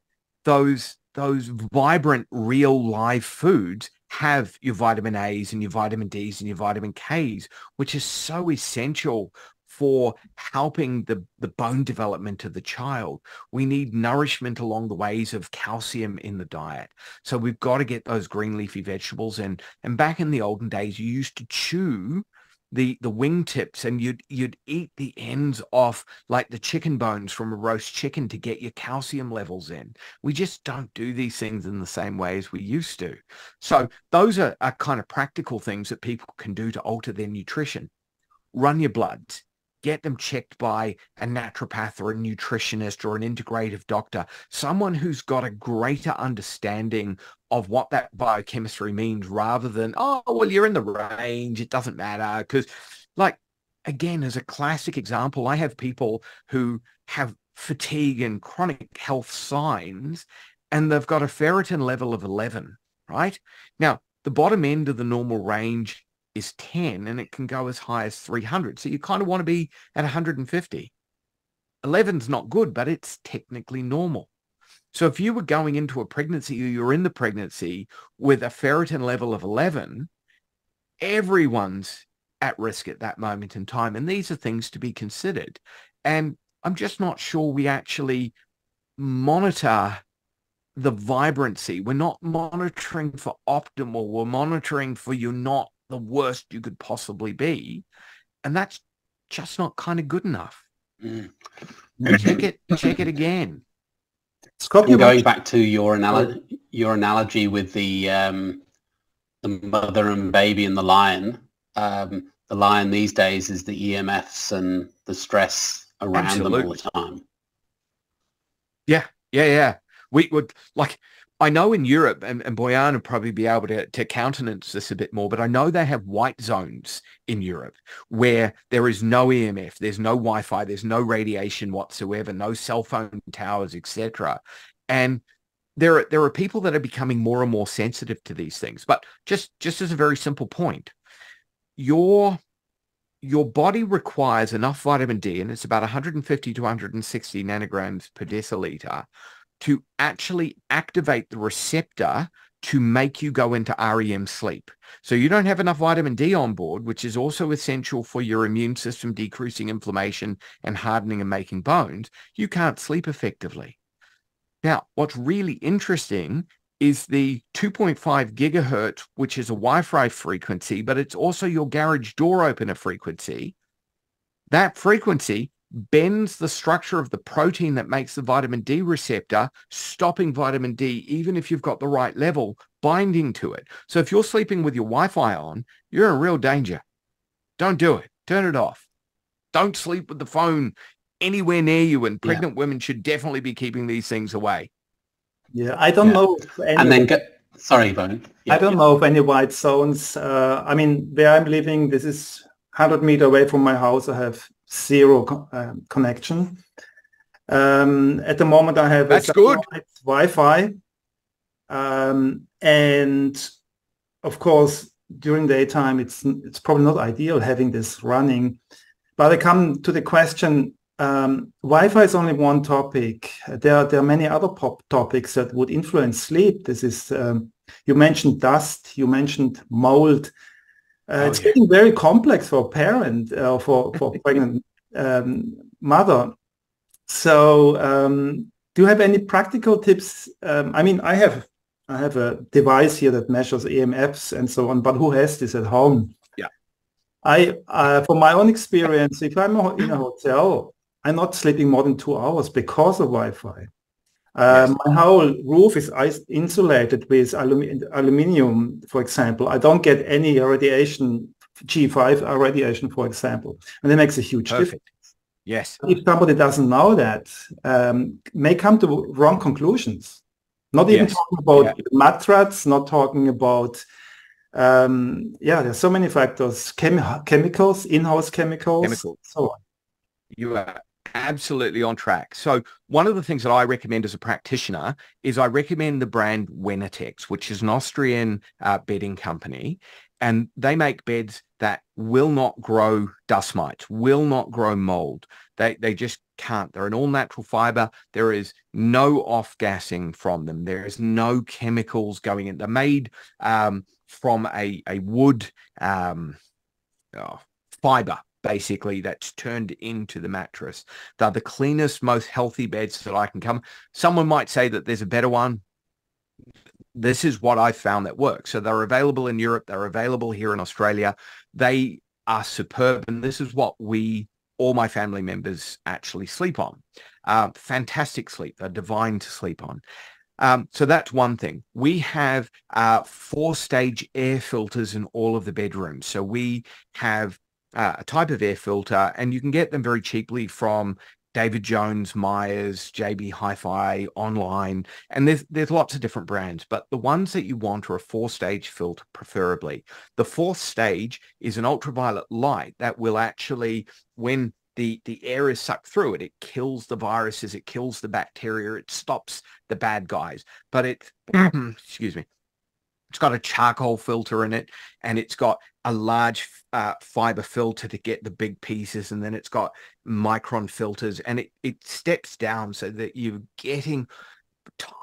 those vibrant, real live foods have your vitamin A's and your vitamin D's and your vitamin K's, which is so essential for helping the bone development of the child. We need nourishment along the ways of calcium in the diet. So we've got to get those green leafy vegetables. And back in the olden days, you used to chew the wing tips and you'd eat the ends off like the chicken bones from a roast chicken to get your calcium levels in. We just don't do these things in the same way as we used to. So those are kind of practical things that people can do to alter their nutrition. Run your bloods. Get them checked by a naturopath or a nutritionist or an integrative doctor, someone who's got a greater understanding of what that biochemistry means, rather than, oh, well, you're in the range, it doesn't matter. Because, again, as a classic example, I have people who have fatigue and chronic health signs, and they've got a ferritin level of 11, right? Now, the bottom end of the normal range is 10, and it can go as high as 300. So you kind of want to be at 150. 11's not good, but it's technically normal. So if you were going into a pregnancy or you're in the pregnancy with a ferritin level of 11, everyone's at risk at that moment in time. And these are things to be considered. And I'm just not sure we actually monitor the vibrancy. We're not monitoring for optimal. We're monitoring for you're not the worst you could possibly be. And that's just not kind of good enough. Check it again. Scott, going back to your analogy with the mother and baby and the lion. The lion these days is the EMFs and the stress around them all the time. Yeah. We would, I know in Europe, and Bojan would probably be able to countenance this a bit more, but I know they have white zones in Europe where there is no EMF, there's no Wi-Fi, there's no radiation whatsoever, no cell phone towers, etc. And there are people that are becoming more and more sensitive to these things. But just as a very simple point, your body requires enough vitamin D, and it's about 150 to 160 nanograms per deciliter, to actually activate the receptor to make you go into REM sleep. So you don't have enough vitamin D on board, which is also essential for your immune system, decreasing inflammation and hardening and making bones. You can't sleep effectively. Now, what's really interesting is the 2.5 gigahertz, which is a Wi-Fi frequency, but it's also your garage door opener frequency. That frequency bends the structure of the protein that makes the vitamin D receptor, stopping vitamin D, even if you've got the right level, binding to it. So if you're sleeping with your Wi-Fi on, you're in real danger. Don't do it. Turn it off. Don't sleep with the phone anywhere near you, and pregnant women should definitely be keeping these things away. Yeah, I don't know. Sorry, Bojan. I don't know of any white zones. I mean, where I'm living, this is 100 meters away from my house. I have zero connection. At the moment, I have That's good Wi-Fi, and of course, during daytime, it's probably not ideal having this running. But I come to the question: Wi-Fi is only one topic. There are many other topics that would influence sleep. This is you mentioned dust, you mentioned mold. It's getting very complex for a parent, for pregnant mother. So, do you have any practical tips? I mean, I have a device here that measures EMFs and so on, but who has this at home? Yeah. From my own experience, if I'm in a hotel, I'm not sleeping more than 2 hours because of Wi-Fi. My whole roof is insulated with aluminium, for example. I don't get any radiation, G5 radiation, for example, and that makes a huge difference. Yes. If somebody doesn't know that, may come to wrong conclusions. Not even talking about mattress, not talking about, there's so many factors, chemicals, in-house chemicals, so on. You are absolutely on track. So one of the things that I recommend as a practitioner is I recommend the brand Wenatex, which is an Austrian bedding company, and they make beds that will not grow dust mites, will not grow mold. They just can't. They're an all-natural fiber. There is no off-gassing from them. There is no chemicals going in. They're made from a wood fiber, basically, that's turned into the mattress. They're the cleanest, most healthy beds that I can come. Someone might say that there's a better one. This is what I found that works. So they're available in Europe. They're available here in Australia. They are superb. And this is what all my family members actually sleep on. Fantastic sleep. They're divine to sleep on. So that's one thing. We have 4-stage air filters in all of the bedrooms. So we have a type of air filter, and you can get them very cheaply from David Jones, Myers, JB Hi-Fi, online, and there's lots of different brands, but the ones that you want are a 4-stage filter, preferably. The 4th stage is an ultraviolet light that will actually, when the air is sucked through it, it kills the viruses, it kills the bacteria, it stops the bad guys. But excuse me, it's got a charcoal filter in it, and it's got a large fiber filter to get the big pieces, and then it's got micron filters, and it steps down so that you're getting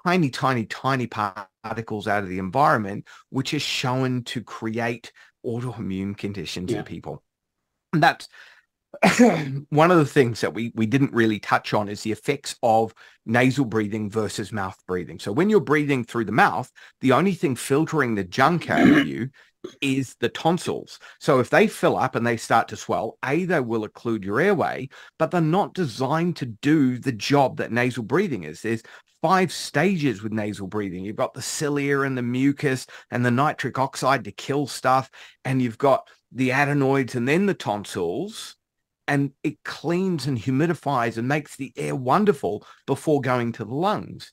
tiny, tiny, tiny particles out of the environment, which is shown to create autoimmune conditions in people. And that's one of the things that we didn't really touch on is the effects of nasal breathing versus mouth breathing. So when you're breathing through the mouth, the only thing filtering the junk out of you is the tonsils. So if they fill up and they start to swell, they will occlude your airway, but they're not designed to do the job that nasal breathing is. There's 5 stages with nasal breathing. You've got the cilia and the mucus and the nitric oxide to kill stuff, and you've got the adenoids and then the tonsils, and it cleans and humidifies and makes the air wonderful before going to the lungs.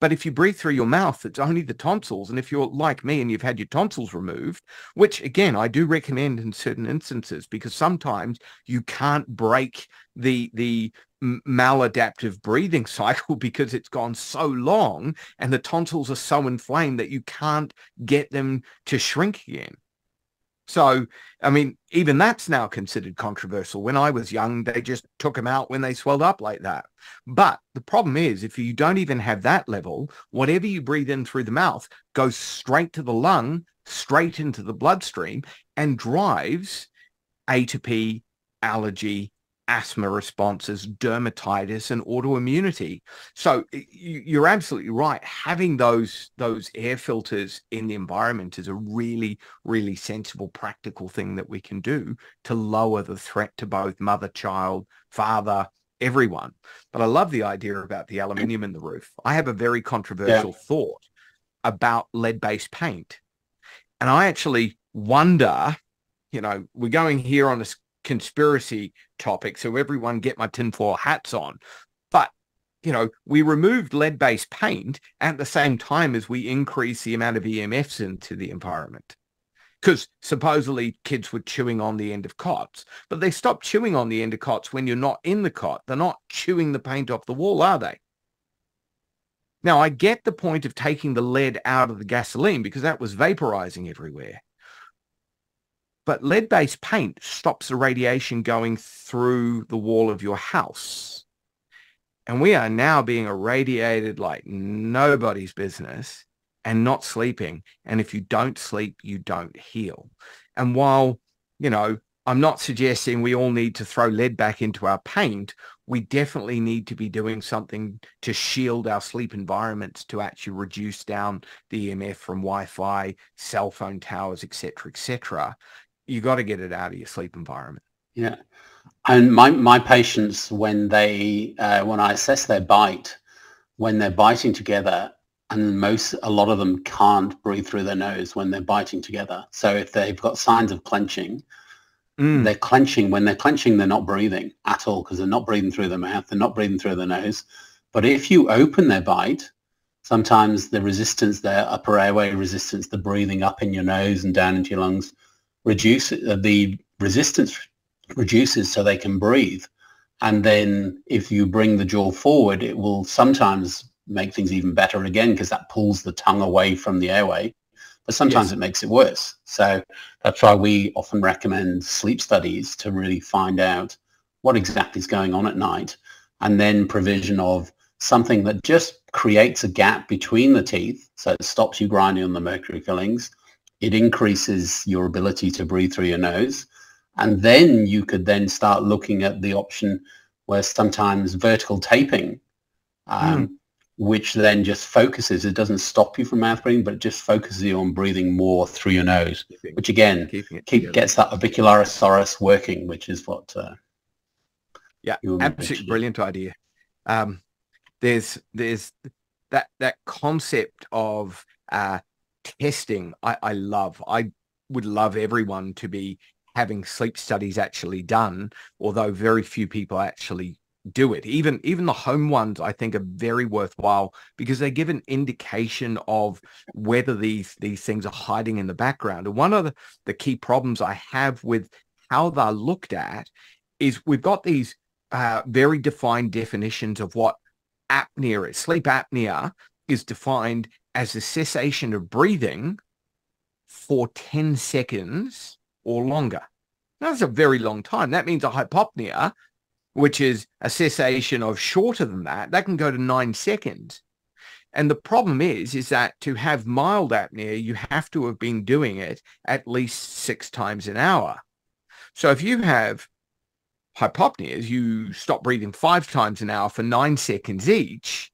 But if you breathe through your mouth, it's only the tonsils. And if you're like me and you've had your tonsils removed, which again, I do recommend in certain instances, because sometimes you can't break the maladaptive breathing cycle because it's gone so long and the tonsils are so inflamed that you can't get them to shrink again. So, I mean, even that's now considered controversial. When I was young, they just took them out when they swelled up like that. But the problem is, if you don't even have that level, whatever you breathe in through the mouth goes straight to the lung, straight into the bloodstream, and drives atopy, allergy, asthma responses, dermatitis, and autoimmunity. So you're absolutely right. Having those air filters in the environment is a really, really sensible, practical thing that we can do to lower the threat to both mother, child, father, everyone. But I love the idea about the aluminium in the roof. I have a very controversial thought about lead-based paint. And I actually wonder, you know, we're going here on a conspiracy topic, so everyone get my tinfoil hats on. But, you know, we removed lead-based paint at the same time as we increase the amount of EMFs into the environment. Because supposedly kids were chewing on the end of cots, but they stopped chewing on the end of cots when you're not in the cot. They're not chewing the paint off the wall, are they? Now, I get the point of taking the lead out of the gasoline because that was vaporizing everywhere. But lead-based paint stops the radiation going through the wall of your house. And we are now being irradiated like nobody's business and not sleeping. And if you don't sleep, you don't heal. And while, you know, I'm not suggesting we all need to throw lead back into our paint, we definitely need to be doing something to shield our sleep environments to actually reduce down the EMF from Wi-Fi, cell phone towers, etc., etc. You got to get it out of your sleep environment. Yeah. And my patients, when I assess their bite, when they're biting together, and a lot of them can't breathe through their nose when they're biting together. So if they've got signs of clenching, they're clenching. When they're clenching, they're not breathing at all because they're not breathing through their mouth. They're not breathing through their nose. But if you open their bite, sometimes the resistance, their upper airway resistance, the breathing up in your nose and down into your lungs, the resistance reduces so they can breathe. And then if you bring the jaw forward, it will sometimes make things even better again because that pulls the tongue away from the airway. But sometimes it makes it worse. So that's why we often recommend sleep studies to really find out what exactly is going on at night, and then provision of something that just creates a gap between the teeth so it stops you grinding on the mercury fillings. It increases your ability to breathe through your nose. And then you could then start looking at the option where sometimes vertical taping, which then just focuses, it doesn't stop you from mouth breathing, but it just focuses you on breathing more through your nose, which again, gets that orbicularis working, which is what... absolutely brilliant idea. There's that concept of testing I love. I would love everyone to be having sleep studies actually done, although very few people actually do it. Even the home ones, I think, are very worthwhile because they give an indication of whether these things are hiding in the background. And one of the key problems I have with how they're looked at is we've got these very defined definitions of what apnea is. Sleep apnea is defined as the cessation of breathing for 10 seconds or longer. Now, that's a very long time. That means a hypopnea, which is a cessation of shorter than that, that can go to 9 seconds. And the problem is that to have mild apnea, you have to have been doing it at least 6 times an hour. So if you have hypopneas, you stop breathing 5 times an hour for 9 seconds each,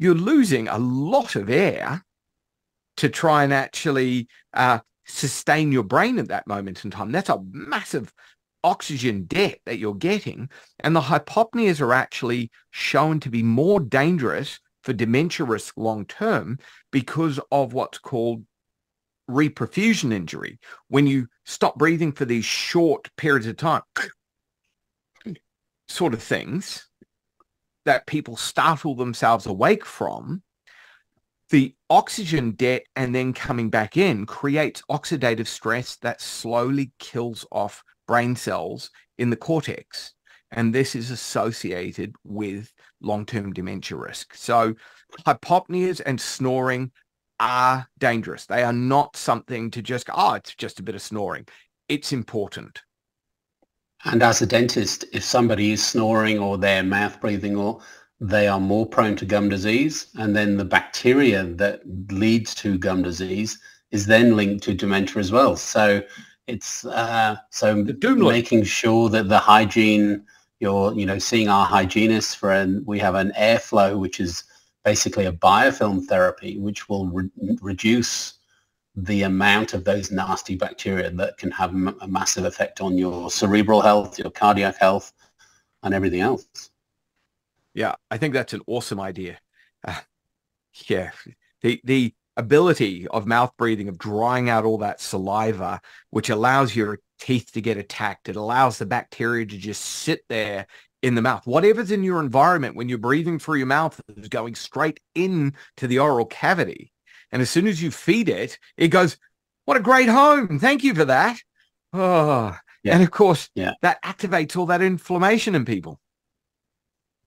you're losing a lot of air to try and actually sustain your brain at that moment in time. That's a massive oxygen debt that you're getting. And the hypopneas are actually shown to be more dangerous for dementia risk long-term because of what's called reperfusion injury. When you stop breathing for these short periods of time, sort of things that people startle themselves awake from, the oxygen debt and then coming back in creates oxidative stress that slowly kills off brain cells in the cortex. And this is associated with long-term dementia risk. So hypopneas and snoring are dangerous. They are not something to just, oh, it's just a bit of snoring. It's important. And as a dentist, if somebody is snoring or they're mouth breathing, or they are more prone to gum disease, and then the bacteria that leads to gum disease is then linked to dementia as well. So it's making sure that the hygiene, seeing our hygienists we have an airflow, which is basically a biofilm therapy, which will reduce the amount of those nasty bacteria that can have a massive effect on your cerebral health, your cardiac health, and everything else. Yeah, I think that's an awesome idea. Yeah, the ability of mouth breathing, of drying out all that saliva, which allows your teeth to get attacked. It allows the bacteria to just sit there in the mouth. Whatever's in your environment when you're breathing through your mouth is going straight into the oral cavity. And as soon as you feed it, it goes, what a great home. Thank you for that. Oh, yeah. And of course, that activates all that inflammation in people.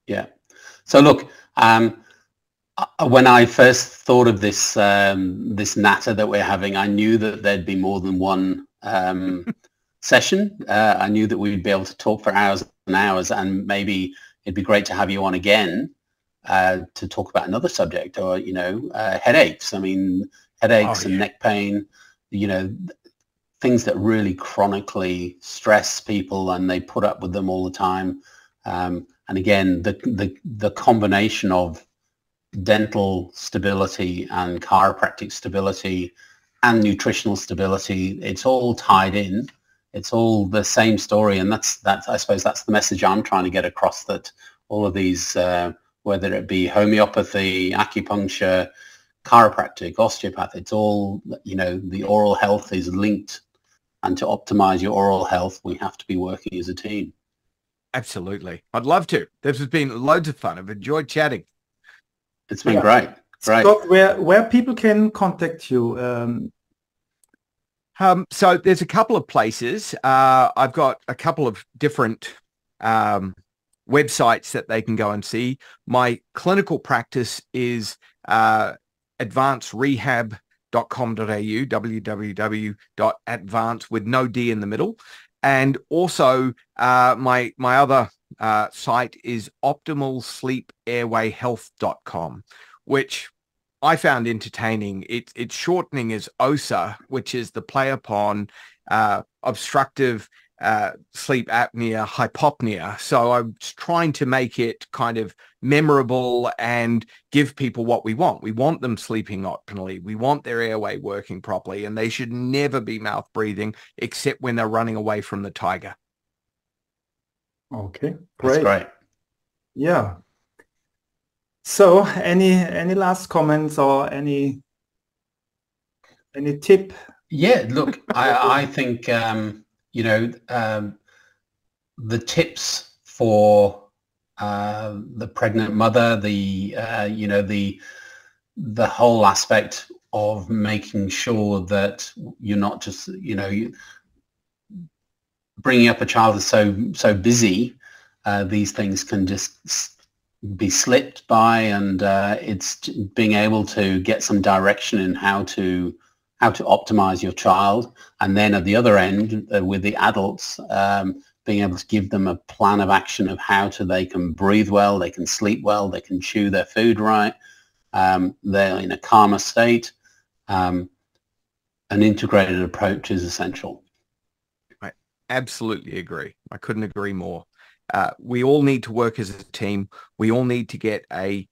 Yeah. So look, when I first thought of this this natter that we're having, I knew that there'd be more than one session. I knew that we'd be able to talk for hours and hours, and maybe it'd be great to have you on again to talk about another subject, or headaches. I mean, headaches and neck pain. Things that really chronically stress people, and they put up with them all the time. And again, the combination of dental stability and chiropractic stability and nutritional stability, it's all tied in. It's all the same story. And that's I suppose that's the message I'm trying to get across, that all of these, whether it be homeopathy, acupuncture, chiropractic, osteopath, it's all, the oral health is linked. And to optimize your oral health, we have to be working as a team. Absolutely. I'd love to. This has been loads of fun. I've enjoyed chatting. It's been great. Great. Scott, where people can contact you? So there's a couple of places. I've got a couple of different websites that they can go and see. My clinical practice is advancedrehab.com.au, www.advance with no D in the middle. And also my other site is optimalsleepairwayhealth.com, which I found entertaining. Its shortening is OSA, which is the play upon obstructive sleep apnea, hypopnea. So I'm trying to make it kind of memorable and give people what we want. We want them sleeping optimally. We want their airway working properly, and they should never be mouth breathing except when they're running away from the tiger. Okay, great. That's great. Yeah. So any last comments or any tip? Yeah, look, I think, the tips for the pregnant mother, the whole aspect of making sure that you're not just, bringing up a child is so busy, these things can just be slipped by, and it's being able to get some direction in how to optimize your child. And then at the other end, with the adults, being able to give them a plan of action of how they can breathe well, they can sleep well, they can chew their food right, they're in a calmer state. An integrated approach is essential. I absolutely agree. I couldn't agree more. We all need to work as a team. We all need to get a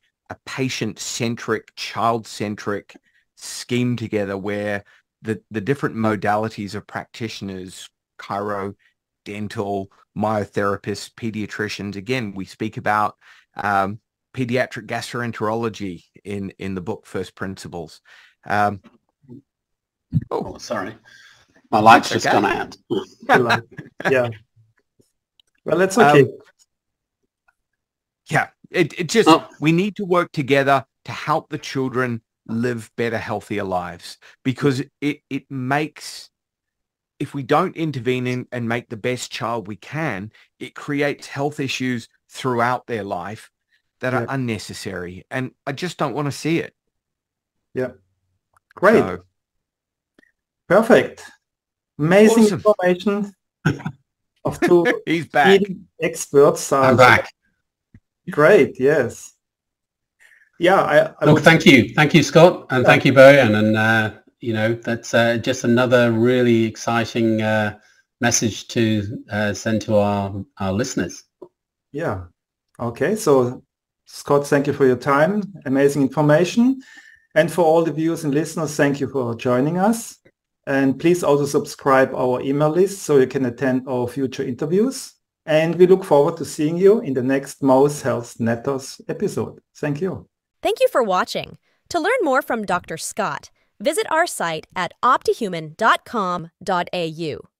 patient-centric, child-centric scheme together, where the different modalities of practitioners, chiro, dental, myotherapists, pediatricians. Again, we speak about pediatric gastroenterology in the book First Principles. Sorry, my light's just gone out. Yeah. Well, that's okay. Yeah, it just we need to work together to help the children live better, healthier lives, because it makes, if we don't intervene in and make the best child we can, it creates health issues throughout their life that are unnecessary. And I just don't want to see it. Yeah. Great. So, perfect. Amazing awesome. information of two He's back. experts. I'm back. Great. Yes. Yeah. Look, thank you, Scott, and thank you, Bojan. And you know, that's just another really exciting message to send to our listeners. Yeah. Okay. So, Scott, thank you for your time. Amazing information. And for all the viewers and listeners, thank you for joining us. And please also subscribe our email list so you can attend our future interviews. And we look forward to seeing you in the next Mouth Health Netters episode. Thank you. Thank you for watching. To learn more from Dr. Scott, visit our site at optihuman.com.au.